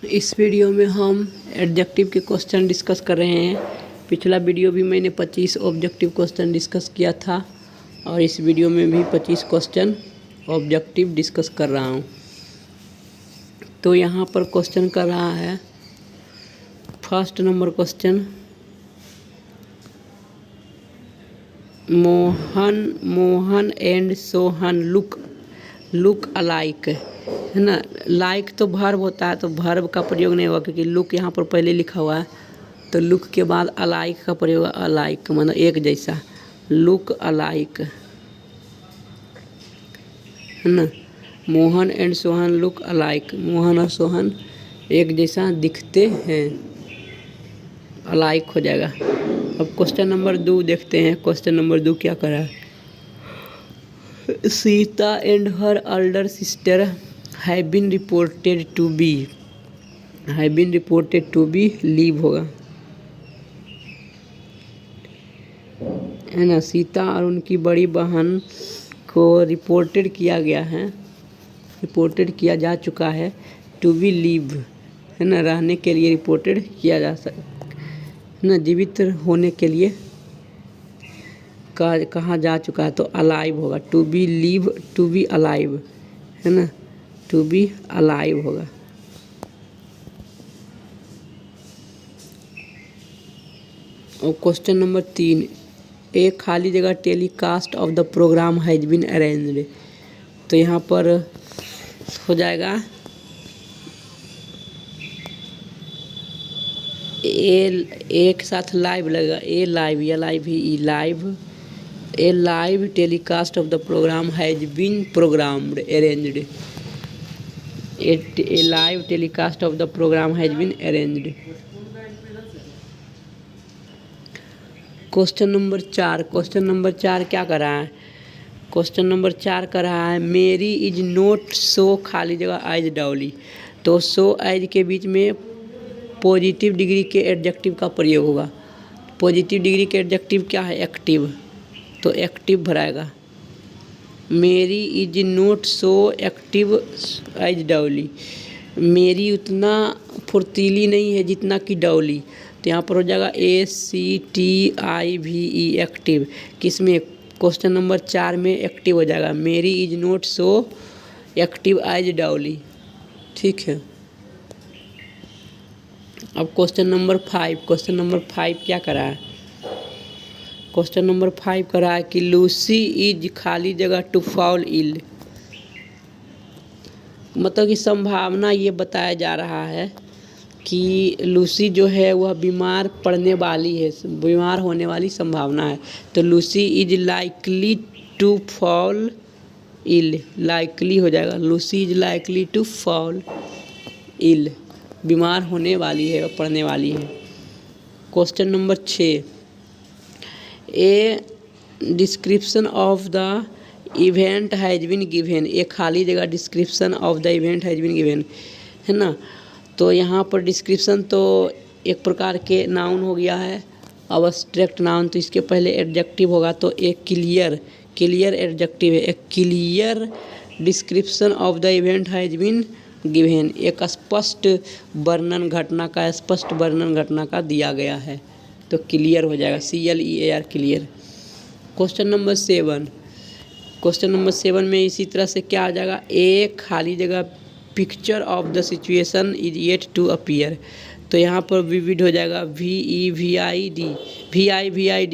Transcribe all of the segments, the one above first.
इस वीडियो में हम एडजेक्टिव के क्वेश्चन डिस्कस कर रहे हैं। पिछला वीडियो भी मैंने 25 ऑब्जेक्टिव क्वेश्चन डिस्कस किया था और इस वीडियो में भी 25 क्वेश्चन ऑब्जेक्टिव डिस्कस कर रहा हूँ। तो यहाँ पर क्वेश्चन कर रहा है first number question, Mohan and Sohan look alike, है ना। लाइक तो वर्ब होता है तो वर्ब का प्रयोग नहीं होगा क्योंकि लुक यहाँ पर पहले लिखा हुआ है, तो लुक के बाद अलाइक का प्रयोग, अलाइक मतलब एक जैसा, लुक अलाइक, है ना। Mohan and Sohan look alike, Mohan और सोहन एक जैसा दिखते हैं, अलाइक हो जाएगा। अब क्वेश्चन नंबर 2 देखते हैं। क्वेश्चन नंबर 2 क्या करा है, Sita and her elder sister have been reported to be live होगा, है ना। सीता और उनकी बड़ी बहन को रिपोर्टेड किया जा चुका है, टू बी लीव, है ना, रहने के लिए रिपोर्टेड किया जा सकता है ना, जीवित होने के लिए कहा जा चुका है, तो अलाइव होगा, to be live, to be alive, है ना, टू बी अलाइव होगा। और क्वेश्चन नंबर 3, एक खाली जगह telecast of the programme has been arranged, तो यहाँ पर हो जाएगा एक साथ लाइव लगेगा, a live telecast of the programme has been programmed arranged, a live telecast of the programme has been arranged. Question number 4 क्या कर रहा है, क्वेश्चन नंबर 4 कर रहा है मेरी इज नोट सो खाली जगह एज डॉली, तो सो एज के बीच में पॉजिटिव डिग्री के एडजेक्टिव का प्रयोग होगा। पॉजिटिव डिग्री के एडजेक्टिव क्या है, एक्टिव, तो एक्टिव भराएगा। Mary is not so active as Dolly, Mary उतना फुर्तीली नहीं है जितना कि डॉली, तो यहाँ पर हो जाएगा ACTIVE एक्टिव, किसमें, क्वेश्चन नंबर 4 में एक्टिव हो जाएगा, Mary is not so active as Dolly, ठीक है। अब क्वेश्चन नंबर 5 क्या करा है, क्वेश्चन नंबर 5 करा है कि लूसी इज खाली जगह टू फॉल इल, मतलब कि संभावना ये बताया जा रहा है कि लूसी जो है वह बीमार होने वाली संभावना है, तो Lucy is likely to fall ill, likely हो जाएगा, Lucy is likely to fall ill, बीमार होने वाली है, पड़ने वाली है। Question number 6, a description of the event has been given, एक खाली जगह description of the event has been given, है ना। तो यहाँ पर डिस्क्रिप्शन तो एक प्रकार के नाउन हो गया है, अब्स्ट्रैक्ट नाउन, तो इसके पहले एडजेक्टिव होगा, तो एक क्लियर एडजेक्टिव है, एक clear description of the event has been given, एक स्पष्ट वर्णन घटना का दिया गया है, तो क्लियर हो जाएगा, CLEAR क्लियर। क्वेश्चन नंबर 7 में इसी तरह से क्या आ जाएगा, एक खाली जगह picture of the situation is yet to appear, तो यहाँ पर विविड हो जाएगा, VIVID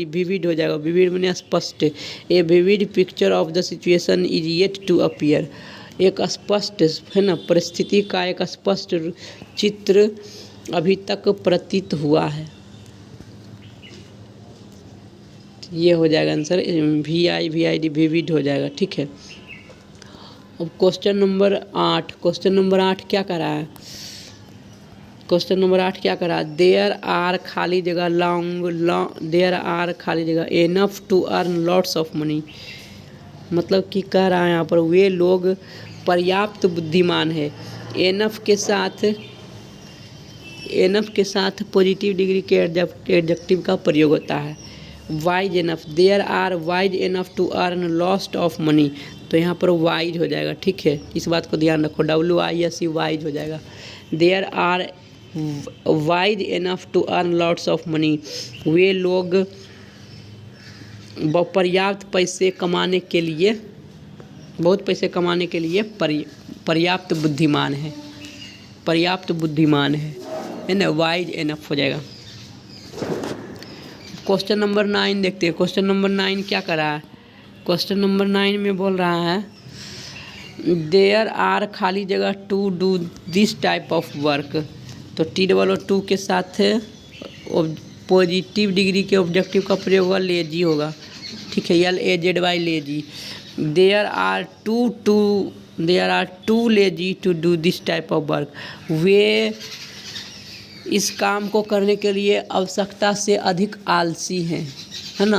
विविड हो जाएगा, विविड माने स्पष्ट, a vivid picture of the situation is yet to appear, एक स्पष्ट, है ना, परिस्थिति का एक स्पष्ट चित्र अभी तक प्रतीत हुआ है, ये हो जाएगा आंसर, VIVID विविड हो जाएगा, ठीक है। अब क्वेश्चन नंबर 8 क्या करा है, देयर आर खाली जगह enough to earn lots of money, मतलब कि कह रहा है यहाँ पर वे लोग पर्याप्त बुद्धिमान है, एनफ के साथ पॉजिटिव डिग्री के एडजेक्टिव का प्रयोग होता है। Wise enough, there are wise enough to earn lost of money, तो यहाँ पर वाइज हो जाएगा, ठीक है, इस बात को ध्यान रखो, WISE वाइज हो जाएगा, there are wise enough to earn lots of money. वे लोग पर्याप्त पैसे कमाने के लिए, बहुत पैसे कमाने के लिए पर्याप्त बुद्धिमान है, पर्याप्त बुद्धिमान है ना, वाइज इनफ हो जाएगा। क्वेश्चन नंबर 9 देखते हैं। क्वेश्चन नंबर 9 क्या कर रहा है? क्वेश्चन नंबर 9 में बोल रहा है देयर आर खाली जगह to do this type of work. तो T2 के साथ पॉजिटिव डिग्री के ऑब्जेक्टिव का प्रयोग होगा, लेजी होगा, ठीक है, LAZY lazy. There are too lazy to do this type of work. वे इस काम को करने के लिए आवश्यकता से अधिक आलसी हैं, है ना,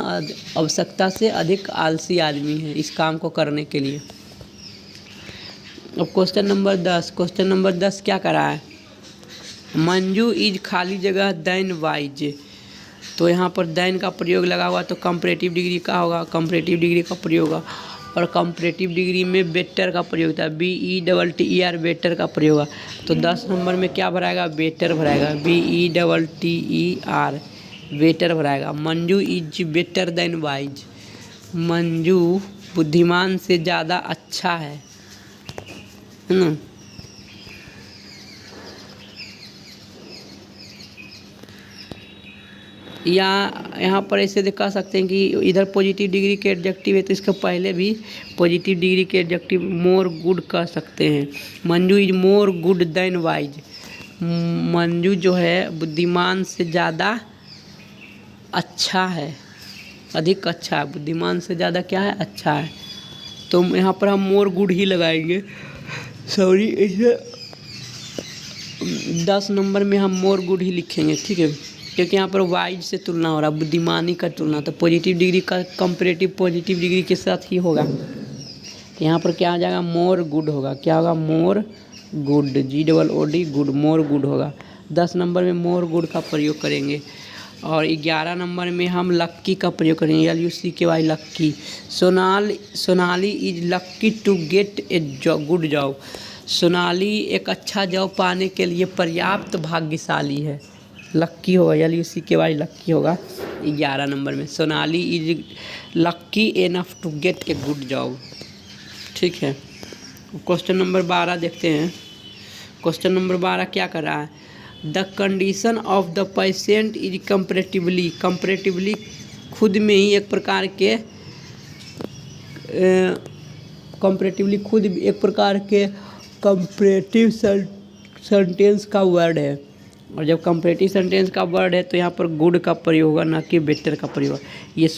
आवश्यकता से अधिक आलसी आदमी है इस काम को करने के लिए। अब क्वेश्चन नंबर 10। क्वेश्चन नंबर 10 क्या कर रहा है? मंजू इज खाली जगह देन वाइज। तो यहाँ पर देन का प्रयोग लगा हुआ, तो कंपैरेटिव डिग्री का होगा, कंपैरेटिव डिग्री का प्रयोग होगा, और कंपैरेटिव डिग्री में बेटर का प्रयोग होता है, BETTER बेटर का प्रयोग होगा। तो 10 नंबर में क्या भराएगा? बेटर भराएगा, BETTER बेटर भराएगा। Manju is better than wise. Manju बुद्धिमान से ज़्यादा अच्छा है ना। या यहाँ पर ऐसे दिखा सकते हैं कि इधर पॉजिटिव डिग्री के एडजेक्टिव है, तो इसके पहले भी पॉजिटिव डिग्री के एडजेक्टिव मोर गुड कह सकते हैं। Manju is more good than wise. Manju जो है बुद्धिमान से ज़्यादा अच्छा है, अधिक अच्छा है, बुद्धिमान से ज़्यादा क्या है? अच्छा है। तो यहाँ पर हम मोर गुड ही लगाएंगे, सॉरी, इसे 10 नंबर में हम मोर गुड ही लिखेंगे, ठीक है, क्योंकि यहाँ पर वाइज से तुलना हो रहा है, बुद्धिमानी का तुलना, तो पॉजिटिव डिग्री का कंपैरेटिव पॉजिटिव डिग्री के साथ ही होगा। तो यहाँ पर क्या आ जाएगा? मोर गुड होगा। क्या होगा? More good, GOOD good, more good होगा। 10 नंबर में मोर गुड का प्रयोग करेंगे। और 11 नंबर में हम लक्की का प्रयोग करेंगे, LUCKY lucky. Sonali is lucky to get a good job. Sonali एक अच्छा जॉब पाने के लिए पर्याप्त भाग्यशाली है, लक्की होगा, LUCKY लक्की होगा 11 नंबर में। Sonali is lucky enough to get a good job, ठीक है। क्वेश्चन नंबर 12 देखते हैं। क्वेश्चन नंबर 12 क्या कर रहा है? The condition of the patient is comparatively खुद में ही एक प्रकार के कंपैरेटिव सेंटेंस का वर्ड है। और जब कंपैरेटिव सेंटेंस का वर्ड है तो यहाँ पर गुड का प्रयोग होगा, ना कि बेटर का प्रयोग होगा। ये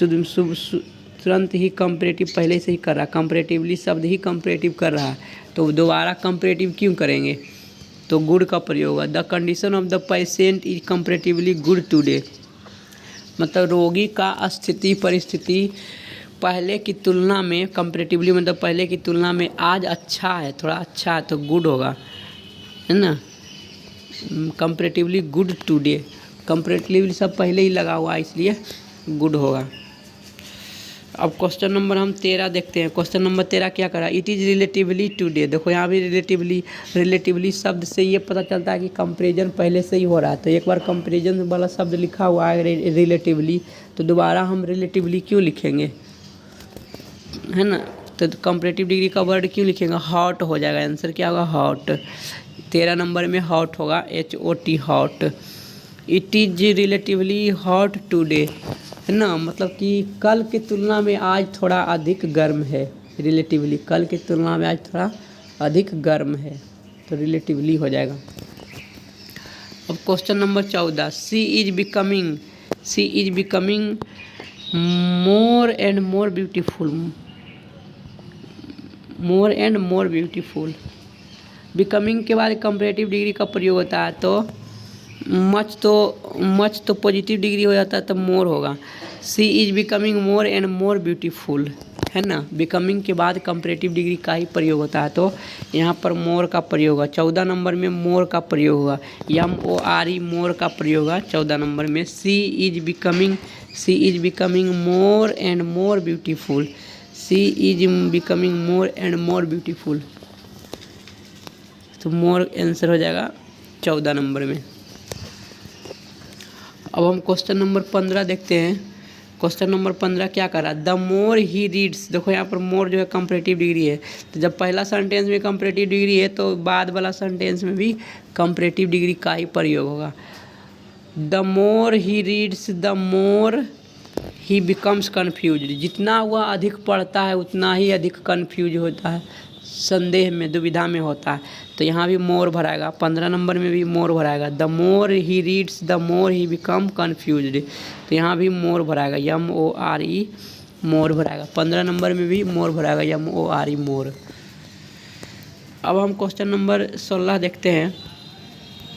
तुरंत ही कंपैरेटिव पहले से ही कर रहा है, कंपैरेटिवली शब्द ही कंपैरेटिव कर रहा है, तो दोबारा कंपैरेटिव क्यों करेंगे? तो गुड का प्रयोग होगा। The condition of the patient is comparatively good today. मतलब रोगी का परिस्थिति पहले की तुलना में, कंपैरेटिवली मतलब पहले की तुलना में आज अच्छा है, थोड़ा अच्छा है, तो गुड होगा, है ना। कंपैरेटिवली गुड टुडे, कंपैरेटिवली सब पहले ही लगा हुआ है, इसलिए गुड होगा। अब क्वेश्चन नंबर हम 13 देखते हैं। क्वेश्चन नंबर 13 क्या करा? It is relatively today. देखो यहाँ भी रिलेटिवली शब्द से ये पता चलता है कि कंपैरिजन पहले से ही हो रहा है। तो एक बार कंपैरिजन वाला शब्द लिखा हुआ है रिलेटिवली, तो दोबारा हम रिलेटिवली क्यों लिखेंगे, है ना। तो कंपैरेटिव डिग्री का वर्ड क्यों लिखेंगे? हॉट हो जाएगा, आंसर क्या होगा? हॉट। 13 नंबर में हॉट होगा, HOT hot. It is relatively hot today, है ना, मतलब कि कल की तुलना में आज थोड़ा अधिक गर्म है। रिलेटिवली कल की तुलना में आज थोड़ा अधिक गर्म है, तो रिलेटिवली हो जाएगा। अब question number 14, she is becoming more and more beautiful. Becoming के बाद कंपैरेटिव डिग्री का प्रयोग होता है, तो मच तो पॉजिटिव डिग्री हो जाता है, तो मोर होगा। She is becoming more and more beautiful, है ना। बिकमिंग के बाद कंपैरेटिव डिग्री का ही प्रयोग होता है, तो यहाँ पर मोर का प्रयोग होगा। 14 नंबर में मोर का प्रयोग होगा, MORE मोर का प्रयोग होगा 14 नंबर में। She is becoming more and more beautiful. She is becoming more and more beautiful, तो मोर आंसर हो जाएगा 14 नंबर में। अब हम क्वेश्चन नंबर 15 देखते हैं। क्वेश्चन नंबर 15 क्या कर रहा है, द मोर ही रीड्स। देखो यहाँ पर मोर जो है कंपैरेटिव डिग्री है, तो जब पहला सेंटेंस में कंपैरेटिव डिग्री है तो बाद वाला सेंटेंस में भी कंपैरेटिव डिग्री का ही प्रयोग होगा। The more he reads the more he becomes confused. जितना वह अधिक पढ़ता है उतना ही अधिक कन्फ्यूज होता है, संदेह में, दुविधा में होता है। तो यहाँ भी मोर भराएगा, 15 नंबर में भी मोर भराएगा। The more he reads the more he become confused, तो यहाँ भी मोर भराएगा, MORE मोर भराएगा। 15 नंबर में भी मोर भराएगा, MORE मोर। अब हम क्वेश्चन नंबर 16 देखते हैं।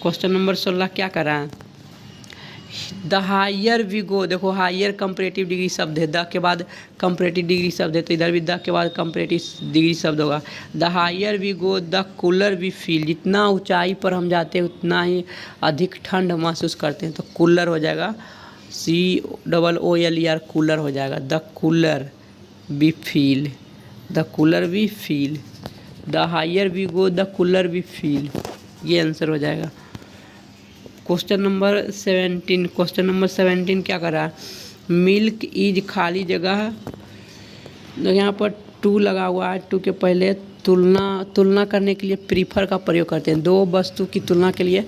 क्वेश्चन नंबर 16 क्या कर रहा है, द हायर वी गो। देखो हायर कंपैरेटिव डिग्री शब्द है, द के बाद कंपैरेटिव डिग्री शब्द है, तो इधर भी द के बाद कंपैरेटिव डिग्री शब्द होगा। The higher we go the cooler we feel. जितना ऊंचाई पर हम जाते हैं उतना ही अधिक ठंड महसूस करते हैं, तो कूलर हो जाएगा, COOLER कूलर हो जाएगा। The cooler we feel, the cooler we feel, the higher we go the cooler we feel, ये आंसर हो जाएगा। Question number 17। क्वेश्चन नंबर 17 क्या कर रहा है, मिल्क इज खाली जगह। तो यहाँ पर टू लगा हुआ है, टू के पहले तुलना करने के लिए प्रीफर का प्रयोग करते हैं। दो वस्तु की तुलना के लिए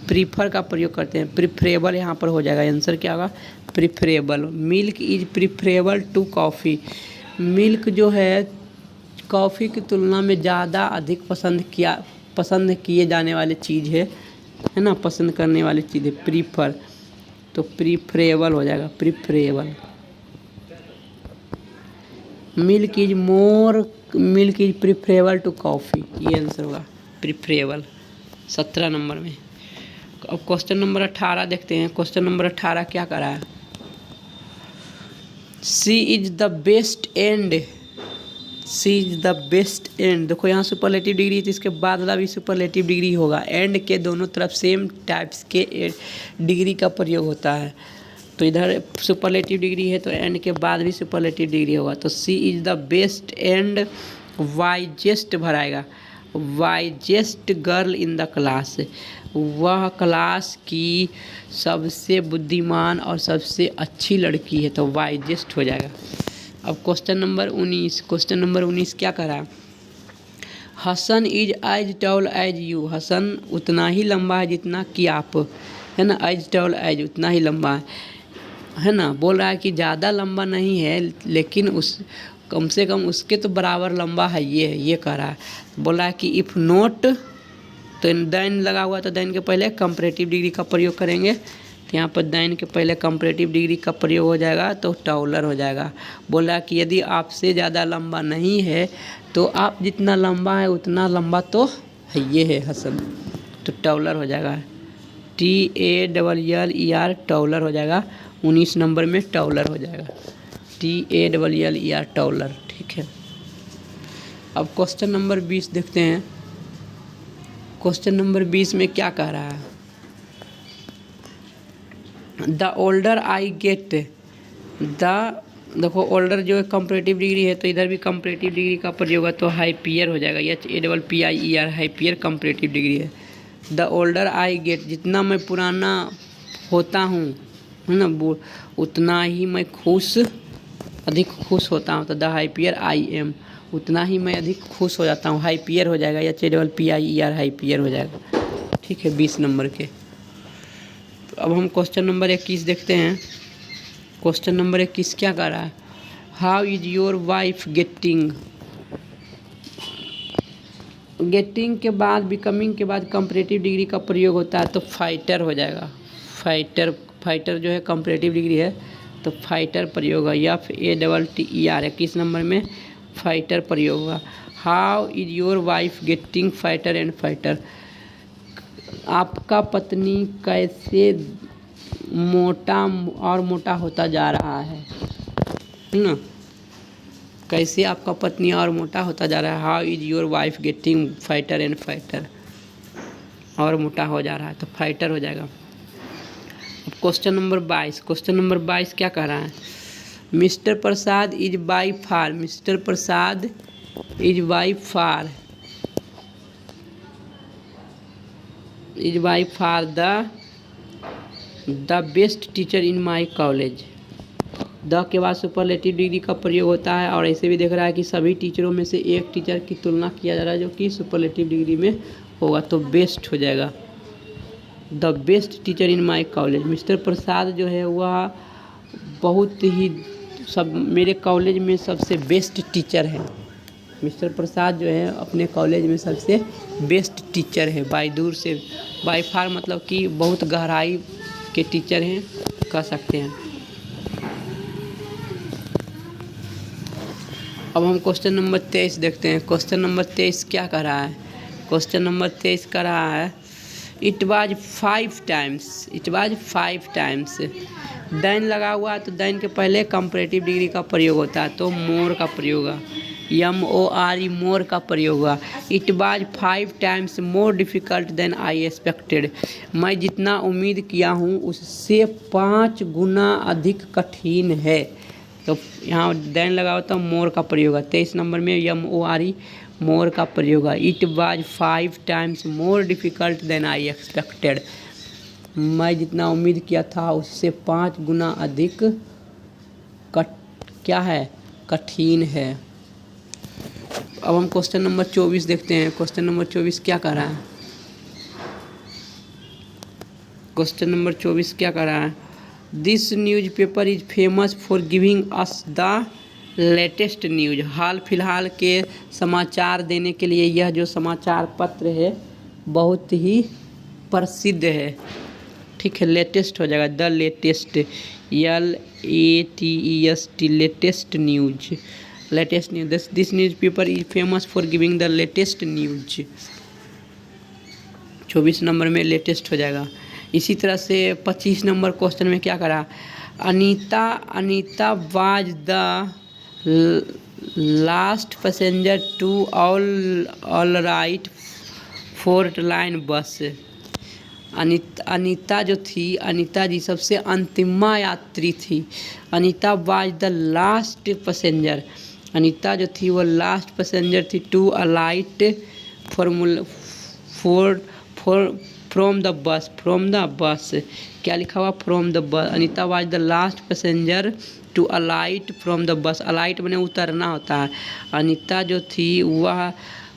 प्रीफर का प्रयोग करते हैं, प्रिफरेबल यहाँ पर हो जाएगा। आंसर क्या होगा, preferable. Milk is preferable to coffee. Milk जो है कॉफ़ी की तुलना में ज़्यादा अधिक पसंद किए जाने वाली चीज़ है ना, पसंद करने वाली चीज़ है, प्रीफर, तो प्रीफरेबल हो जाएगा, preferable. Milk is preferable to coffee, ये आंसर होगा, प्रीफरेबल, 17 नंबर में। अब क्वेश्चन नंबर 18 देखते हैं। क्वेश्चन नंबर 18 क्या कर रहा है, she is the best and, she is the best and. देखो यहाँ सुपरलेटिव डिग्री है तो इसके बाद वाला भी सुपरलेटिव डिग्री होगा। एंड के दोनों तरफ सेम टाइप्स के डिग्री का प्रयोग होता है, तो इधर सुपरलेटिव डिग्री है तो एंड के बाद भी सुपरलेटिव डिग्री होगा। तो she is the best and wisest भराएगा, wisest girl in the class. वह क्लास की सबसे बुद्धिमान और सबसे अच्छी लड़की है, तो वाइजेस्ट हो जाएगा। अब क्वेश्चन नंबर 19। क्वेश्चन नंबर 19 क्या कह रहा है, Hasan is as tall as you. हसन उतना ही लंबा है जितना कि आप, है ना, एज टॉल एज उतना ही लंबा है ना। बोल रहा है कि ज़्यादा लंबा नहीं है लेकिन उस कम से कम उसके तो बराबर लंबा है, ये कह रहा है। बोल रहा है कि इफ़ नोट, तो देन लगा हुआ तो देन के पहले कंपैरेटिव डिग्री का प्रयोग करेंगे, तो यहाँ पर देन के पहले कंपैरेटिव डिग्री का प्रयोग हो जाएगा तो टॉलर हो जाएगा। बोला कि यदि आपसे ज़्यादा लंबा नहीं है तो आप जितना लंबा है उतना लंबा तो है, ये है हसन, तो टॉलर हो जाएगा, TALLER टॉलर हो जाएगा। 19 नंबर में टॉलर हो जाएगा, TALLER टॉलर, ठीक है। अब क्वेश्चन नंबर 20 देखते हैं। क्वेश्चन नंबर 20 में क्या कह रहा है, द ओल्डर आई गेट। देखो ओल्डर जो है कंपैरेटिव डिग्री है तो इधर भी कंपैरेटिव डिग्री का प्रयोग होगा, तो हाइपियर हो जाएगा, HAPPIER हाइपियर कंपैरेटिव डिग्री है। द ओल्डर आई गेट, जितना मैं पुराना होता हूँ, है ना, उतना ही मैं अधिक खुश होता हूँ, तो द हाइपियर आई एम, उतना ही मैं अधिक खुश हो जाता हूँ, हाइपियर हो जाएगा, HAPPIER हाइपियर हो जाएगा, ठीक है, 20 नंबर के। अब हम क्वेश्चन नंबर 21 देखते हैं। क्वेश्चन नंबर 21 क्या कर रहा है, how is your wife getting. Getting के बाद बिकमिंग के बाद कंपैरेटिव डिग्री का प्रयोग होता है, तो फाइटर हो जाएगा, फाइटर जो है कंपैरेटिव डिग्री है तो फाइटर प्रयोग होगा, FATTER 21 नंबर में फाइटर प्रयोग होगा। How is your wife getting fighter and fighter. आपका पत्नी कैसे मोटा और मोटा होता जा रहा है ना, कैसे आपका पत्नी और मोटा होता जा रहा है। How is your wife getting fighter and fighter, और मोटा हो जा रहा है तो फाइटर हो जाएगा। अब क्वेश्चन नंबर 22। क्वेश्चन नंबर 22 क्या कह रहा है, mister Prasad is by far. Mister Prasad is by far is by far the best teacher in my college. The के बाद सुपरलेटिव डिग्री का प्रयोग होता है और ऐसे भी देख रहा है कि सभी टीचरों में से एक टीचर की तुलना किया जा रहा है जो कि सुपरलेटिव डिग्री में होगा, तो बेस्ट हो जाएगा। The best teacher in my college, mister Prasad जो है वह बहुत ही मेरे कॉलेज में सबसे बेस्ट टीचर है। मिस्टर प्रसाद जो है अपने कॉलेज में सबसे बेस्ट टीचर है, बाई दूर से, बाई फार मतलब कि बहुत गहराई के टीचर हैं, कह सकते हैं। अब हम क्वेश्चन नंबर 23 देखते हैं। क्वेश्चन नंबर 23 क्या कह रहा है? क्वेश्चन नंबर 23 कह रहा है इट वाज 5 टाइम्स। दैन लगा हुआ है तो दैन के पहले कंपैरेटिव डिग्री का प्रयोग होता है, तो मोर का प्रयोग है, MORE मोर का प्रयोग हुआ। It was 5 times more difficult than I expected, मैं जितना उम्मीद किया हूँ उससे 5 गुना अधिक कठिन है, तो यहाँ देन लगा होता है मोर का प्रयोग है। 23 नंबर में MORE मोर का प्रयोग है। It was 5 times more difficult than I expected, मैं जितना उम्मीद किया था उससे 5 गुना अधिक कठिन है। अब हम क्वेश्चन नंबर 24 देखते हैं। क्वेश्चन नंबर 24 क्या कह रहा है? क्वेश्चन नंबर 24 क्या कह रहा है? This newspaper is famous for giving us the latest news, हाल फिलहाल के समाचार देने के लिए यह जो समाचार पत्र है बहुत ही प्रसिद्ध है। ठीक है, लेटेस्ट हो जाएगा, the latest, LATEST, latest news, latest news. This newspaper is famous for giving the latest news, 24 number में लेटेस्ट हो जाएगा। इसी तरह से 25 नंबर क्वेश्चन में क्या करा? Anita was the last passenger to all right fort line bus. Anita जो थी, अनीता जी सबसे अंतिमा यात्री थी। Anita was the last passenger, Anita जो थी वो लास्ट पैसेंजर थी to alight from the bus, क्या लिखा हुआ? From the bus. Anita was the last passenger to alight from the bus, alight मैंने उतरना होता है। अनीता जो थी वह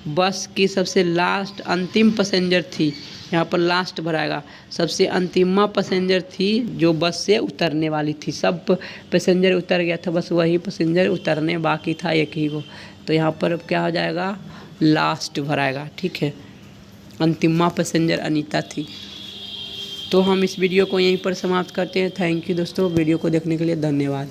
बस की सबसे लास्ट अंतिम पैसेंजर थी, यहाँ पर लास्ट भराएगा, सबसे अंतिमा पैसेंजर थी जो बस से उतरने वाली थी। सब पैसेंजर उतर गया था, बस वही पैसेंजर उतरने बाकी था एक ही को, तो यहाँ पर अब क्या हो जाएगा? लास्ट भराएगा। ठीक है, अंतिमा पैसेंजर अनीता थी। तो हम इस वीडियो को यहीं पर समाप्त करते हैं। थैंक यू दोस्तों, वीडियो को देखने के लिए धन्यवाद।